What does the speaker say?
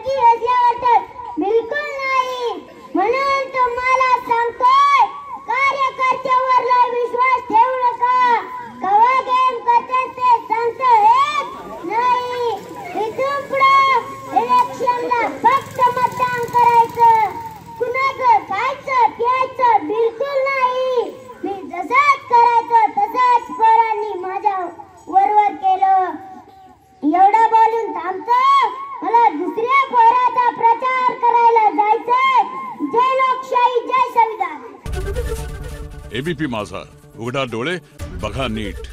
आमदारकी असल्यावर तर बिलकुल नाही. म्हणून तुम्हाला सांगतोय, कार्यकर्त्यावरला विश्वास ठेवू नका. कवा गेम करतात ते सांगता येत नाही. इथून पुढे इलेक्शनला फक्त मतदान करायचं, कुणाचं खायचं प्यायचं बिलकुल नाही. मी जसंच करायचं तसंच पोरांनी माझ्या वरवर केलं. एवढं बोलून थांबतो, मला दुसऱ्या पोराचा प्रचार करायला जायचंय. जय लोकशाही, जय संविधान. एबीपी माझा, उघडा डोळे बघा नीट.